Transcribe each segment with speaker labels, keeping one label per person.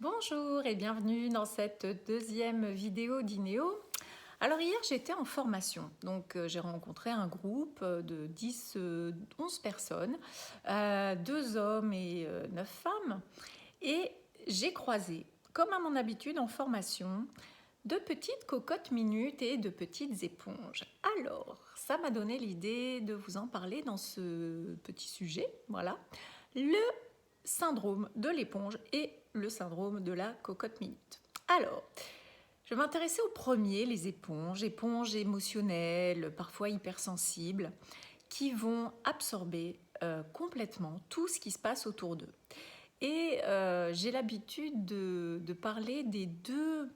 Speaker 1: Bonjour et bienvenue dans cette deuxième vidéo d'Inéo. Alors hier j'étais en formation, donc j'ai rencontré un groupe de 11 personnes, 2 hommes et 9 femmes, et j'ai croisé, comme à mon habitude en formation, de petites cocottes minutes et de petites éponges. Alors, ça m'a donné l'idée de vous en parler dans ce petit sujet, voilà, le syndrome de l'éponge et le syndrome de la cocotte minute. Alors, je vais m'intéresser au premier, les éponges émotionnelles, parfois hypersensibles, qui vont absorber complètement tout ce qui se passe autour d'eux. Et j'ai l'habitude de parler des deux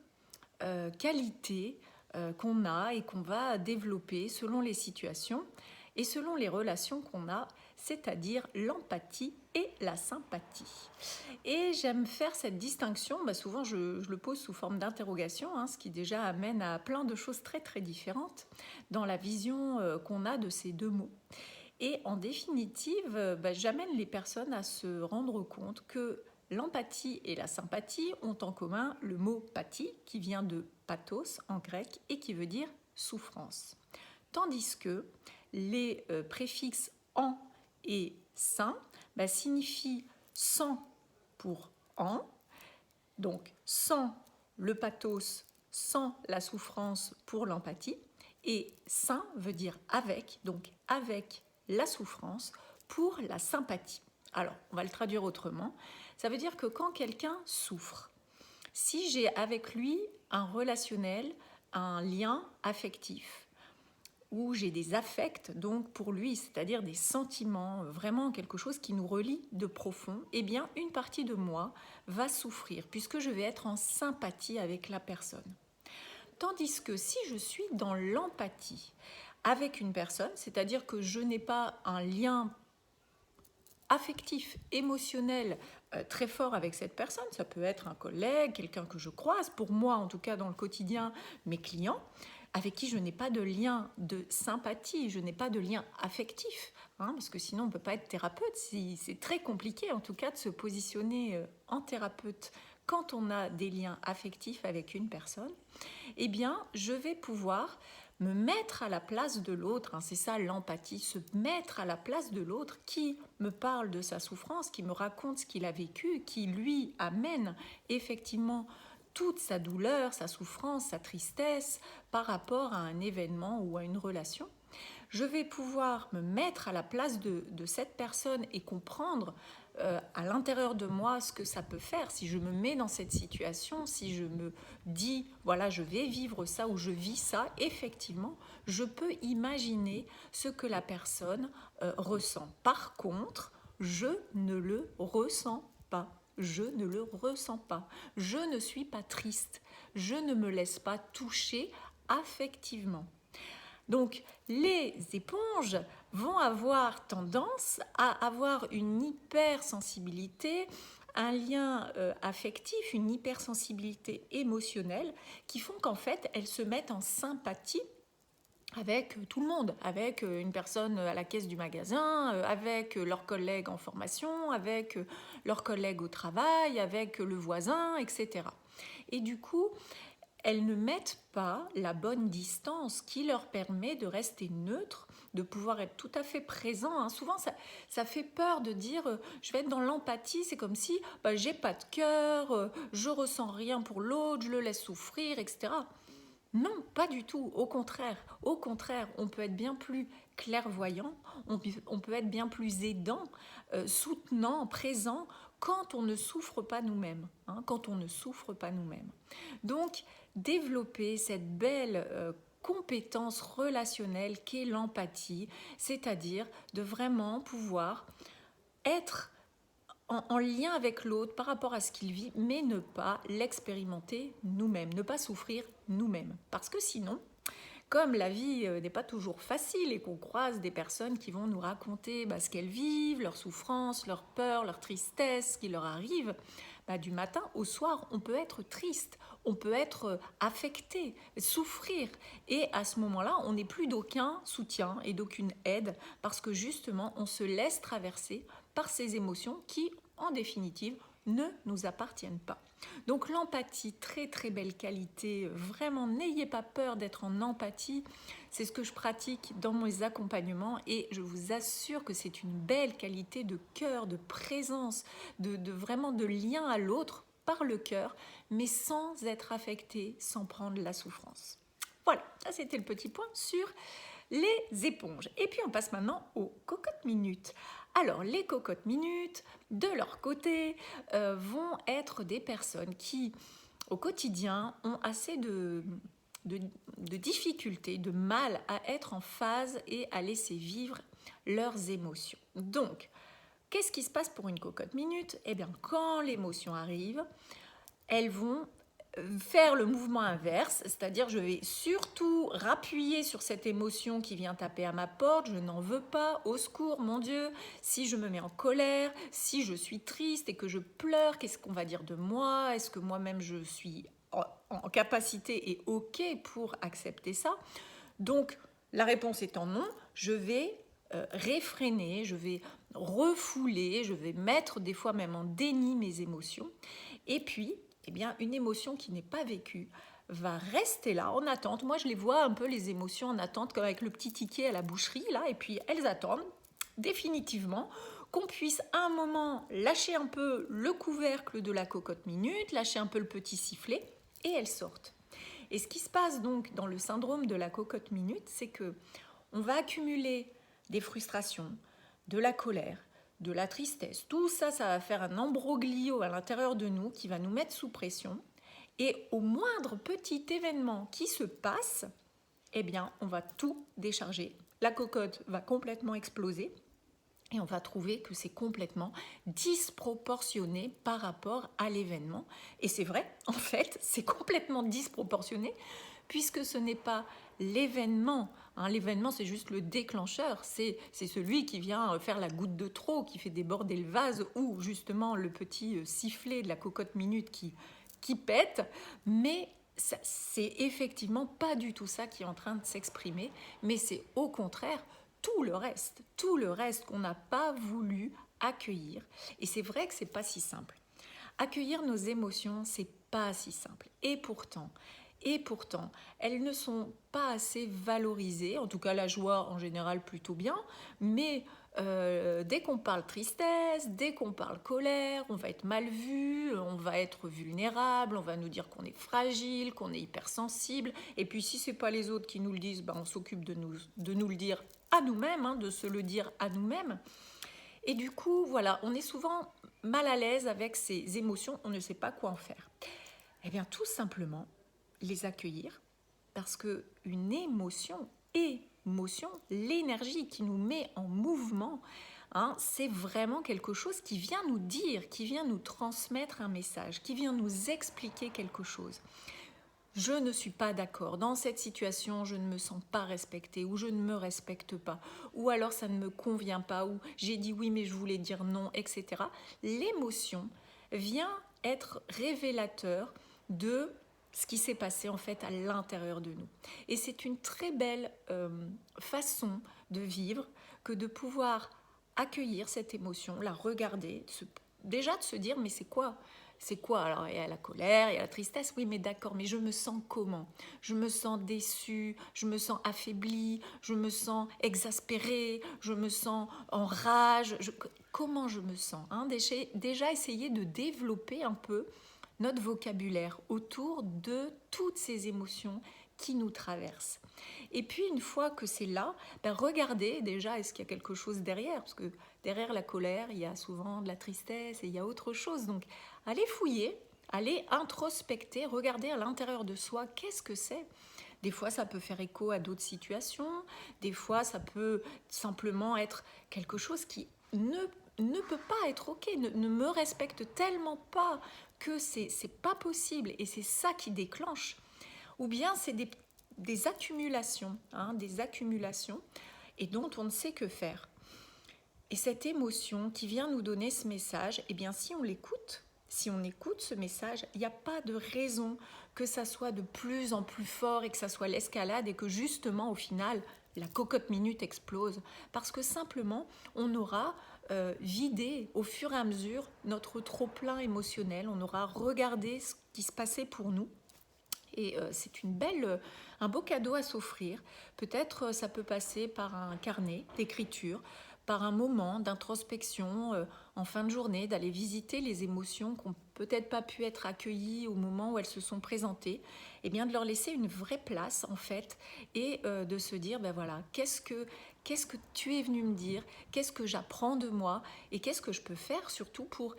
Speaker 1: qualités qu'on a et qu'on va développer selon les situations et selon les relations qu'on a, c'est-à-dire l'empathie et la sympathie. Et j'aime faire cette distinction, souvent je le pose sous forme d'interrogation, ce qui déjà amène à plein de choses très très différentes dans la vision qu'on a de ces deux mots. Et en définitive, j'amène les personnes à se rendre compte que l'empathie et la sympathie ont en commun le mot pathie, qui vient de pathos en grec et qui veut dire souffrance. Tandis que les préfixes en et sin signifient sans pour en, donc sans le pathos, sans la souffrance pour l'empathie, et sin veut dire avec, donc avec la souffrance pour la sympathie. Alors, on va le traduire autrement. Ça veut dire que quand quelqu'un souffre, si j'ai avec lui un relationnel, un lien affectif, où j'ai des affects donc pour lui, c'est-à-dire des sentiments, vraiment quelque chose qui nous relie de profond, eh bien une partie de moi va souffrir puisque je vais être en sympathie avec la personne. Tandis que si je suis dans l'empathie avec une personne, c'est-à-dire que je n'ai pas un lien affectif, émotionnel très fort avec cette personne, ça peut être un collègue, quelqu'un que je croise, pour moi en tout cas dans le quotidien, mes clients, avec qui je n'ai pas de lien de sympathie, je n'ai pas de lien affectif, parce que sinon on ne peut pas être thérapeute, c'est très compliqué en tout cas de se positionner en thérapeute quand on a des liens affectifs avec une personne, eh bien je vais pouvoir me mettre à la place de l'autre, c'est ça l'empathie, se mettre à la place de l'autre qui me parle de sa souffrance, qui me raconte ce qu'il a vécu, qui lui amène effectivement toute sa douleur, sa souffrance, sa tristesse par rapport à un événement ou à une relation. Je vais pouvoir me mettre à la place de cette personne et comprendre à l'intérieur de moi ce que ça peut faire si je me mets dans cette situation, si je me dis voilà je vais vivre ça ou je vis ça, effectivement je peux imaginer ce que la personne ressent. Par contre, je ne le ressens pas. Je ne le ressens pas. Je ne suis pas triste. Je ne me laisse pas toucher affectivement. Donc, les éponges vont avoir tendance à avoir une hypersensibilité, un lien affectif, une hypersensibilité émotionnelle qui font qu'en fait, elles se mettent en sympathie avec tout le monde, avec une personne à la caisse du magasin, avec leurs collègues en formation, avec leurs collègues au travail, avec le voisin, etc. Et du coup, elles ne mettent pas la bonne distance qui leur permet de rester neutres, de pouvoir être tout à fait présent. Souvent, ça fait peur de dire je vais être dans l'empathie, c'est comme si j'ai pas de cœur, je ressens rien pour l'autre, je le laisse souffrir, etc. Non, pas du tout. Au contraire, on peut être bien plus clairvoyant, on peut être bien plus aidant, soutenant, présent quand on ne souffre pas nous-mêmes. Quand on ne souffre pas nous-mêmes. Donc, développer cette belle compétence relationnelle qu'est l'empathie, c'est-à-dire de vraiment pouvoir être en lien avec l'autre par rapport à ce qu'il vit, mais ne pas l'expérimenter nous-mêmes, ne pas souffrir nous-mêmes. Parce que sinon, comme la vie n'est pas toujours facile et qu'on croise des personnes qui vont nous raconter ce qu'elles vivent, leurs souffrances, leurs peurs, leurs tristesses, ce qui leur arrive, du matin au soir, on peut être triste, on peut être affecté, souffrir. Et à ce moment-là, on n'est plus d'aucun soutien et d'aucune aide parce que justement, on se laisse traverser par ces émotions qui, en définitive, ne nous appartiennent pas. Donc l'empathie, très très belle qualité, vraiment n'ayez pas peur d'être en empathie, c'est ce que je pratique dans mes accompagnements et je vous assure que c'est une belle qualité de cœur, de présence, vraiment de lien à l'autre par le cœur, mais sans être affecté, sans prendre la souffrance. Voilà, ça c'était le petit point sur les éponges. Et puis on passe maintenant aux cocottes minutes. Alors les cocottes minutes, de leur côté, vont être des personnes qui, au quotidien, ont assez de difficultés, de mal à être en phase et à laisser vivre leurs émotions. Donc, qu'est-ce qui se passe pour une cocotte minute? Eh bien, quand l'émotion arrive, elles vont faire le mouvement inverse, c'est-à-dire je vais surtout rappuyer sur cette émotion qui vient taper à ma porte, je n'en veux pas, au secours, mon Dieu, si je me mets en colère, si je suis triste et que je pleure, qu'est-ce qu'on va dire de moi? Est-ce que moi-même je suis en capacité et ok pour accepter ça? Donc la réponse étant non, je vais réfréner, je vais refouler, je vais mettre des fois même en déni mes émotions et puis eh bien, une émotion qui n'est pas vécue va rester là en attente. Moi, je les vois un peu, les émotions en attente, comme avec le petit ticket à la boucherie, là, et puis elles attendent définitivement qu'on puisse à un moment lâcher un peu le couvercle de la cocotte minute, lâcher un peu le petit sifflet, et elles sortent. Et ce qui se passe donc dans le syndrome de la cocotte minute, c'est que on va accumuler des frustrations, de la colère, de la tristesse. Tout ça, ça va faire un ambroglio à l'intérieur de nous qui va nous mettre sous pression. Et au moindre petit événement qui se passe, eh bien, on va tout décharger. La cocotte va complètement exploser et on va trouver que c'est complètement disproportionné par rapport à l'événement. Et c'est vrai, en fait, c'est complètement disproportionné puisque ce n'est pas l'événement. L'événement, c'est juste le déclencheur. C'est celui qui vient faire la goutte de trop, qui fait déborder le vase, ou justement le petit sifflet de la cocotte minute qui pète. Mais c'est effectivement pas du tout ça qui est en train de s'exprimer, mais c'est au contraire tout le reste qu'on n'a pas voulu accueillir. Et c'est vrai que c'est pas si simple. Accueillir nos émotions, c'est pas si simple. Et pourtant, elles ne sont pas assez valorisées, en tout cas la joie en général plutôt bien, mais dès qu'on parle tristesse, dès qu'on parle colère, on va être mal vu, on va être vulnérable, on va nous dire qu'on est fragile, qu'on est hypersensible, et puis si c'est pas les autres qui nous le disent, on s'occupe de nous le dire à nous-mêmes, de se le dire à nous-mêmes. Et du coup, voilà, on est souvent mal à l'aise avec ces émotions, on ne sait pas quoi en faire. Eh bien, tout simplement, les accueillir, parce qu'une émotion, l'énergie qui nous met en mouvement, c'est vraiment quelque chose qui vient nous dire, qui vient nous transmettre un message, qui vient nous expliquer quelque chose. Je ne suis pas d'accord, dans cette situation, je ne me sens pas respectée, ou je ne me respecte pas, ou alors ça ne me convient pas, ou j'ai dit oui mais je voulais dire non, etc. L'émotion vient être révélateur de ce qui s'est passé en fait à l'intérieur de nous. Et c'est une très belle façon de vivre que de pouvoir accueillir cette émotion, la regarder, déjà de se dire mais c'est quoi ? C'est quoi? Alors, il y a la colère, il y a la tristesse, oui, mais d'accord, mais je me sens comment? Je me sens déçue, je me sens affaiblie, je me sens exaspérée, je me sens en rage. Comment je me sens? Déjà, essayer de développer un peu notre vocabulaire autour de toutes ces émotions qui nous traversent. Et puis, une fois que c'est là, regardez déjà, est-ce qu'il y a quelque chose derrière? Parce que derrière la colère, il y a souvent de la tristesse et il y a autre chose. Donc, allez fouiller, allez introspecter, regardez à l'intérieur de soi, qu'est-ce que c'est? Des fois, ça peut faire écho à d'autres situations. Des fois, ça peut simplement être quelque chose qui ne peut pas être ok, ne me respecte tellement pas que c'est pas possible et c'est ça qui déclenche. Ou bien c'est des accumulations, et dont on ne sait que faire. Et cette émotion qui vient nous donner ce message, eh bien si on l'écoute, si on écoute ce message, il n'y a pas de raison que ça soit de plus en plus fort et que ça soit l'escalade et que justement au final la cocotte minute explose, parce que simplement on aura vidé au fur et à mesure notre trop-plein émotionnel, on aura regardé ce qui se passait pour nous. Et c'est un beau cadeau à s'offrir. Peut-être ça peut passer par un carnet d'écriture, par un moment d'introspection en fin de journée, d'aller visiter les émotions qui n'ont peut-être pas pu être accueillies au moment où elles se sont présentées, et bien de leur laisser une vraie place en fait, et de se dire, ben voilà, qu'est-ce que tu es venu me dire, qu'est-ce que j'apprends de moi, et qu'est-ce que je peux faire surtout pour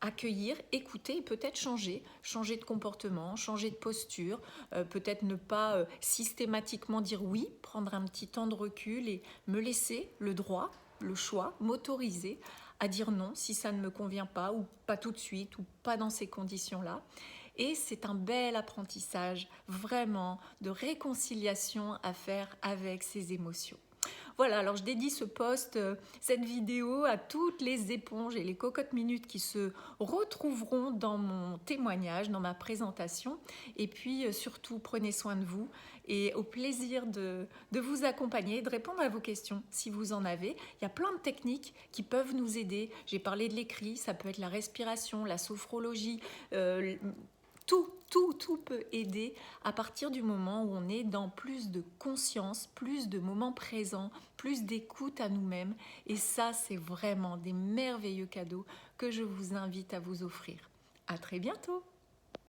Speaker 1: accueillir, écouter et peut-être changer de comportement, changer de posture, peut-être ne pas systématiquement dire oui, prendre un petit temps de recul et me laisser le droit, le choix, m'autoriser à dire non si ça ne me convient pas ou pas tout de suite ou pas dans ces conditions-là. Et c'est un bel apprentissage vraiment de réconciliation à faire avec ses émotions. Voilà, alors je dédie ce post, cette vidéo à toutes les éponges et les cocottes minutes qui se retrouveront dans mon témoignage, dans ma présentation. Et puis surtout, prenez soin de vous et au plaisir de vous accompagner, de répondre à vos questions si vous en avez. Il y a plein de techniques qui peuvent nous aider. J'ai parlé de l'écrit, ça peut être la respiration, la sophrologie, tout peut aider à partir du moment où on est dans plus de conscience, plus de moments présents, plus d'écoute à nous-mêmes. Et ça, c'est vraiment des merveilleux cadeaux que je vous invite à vous offrir. À très bientôt!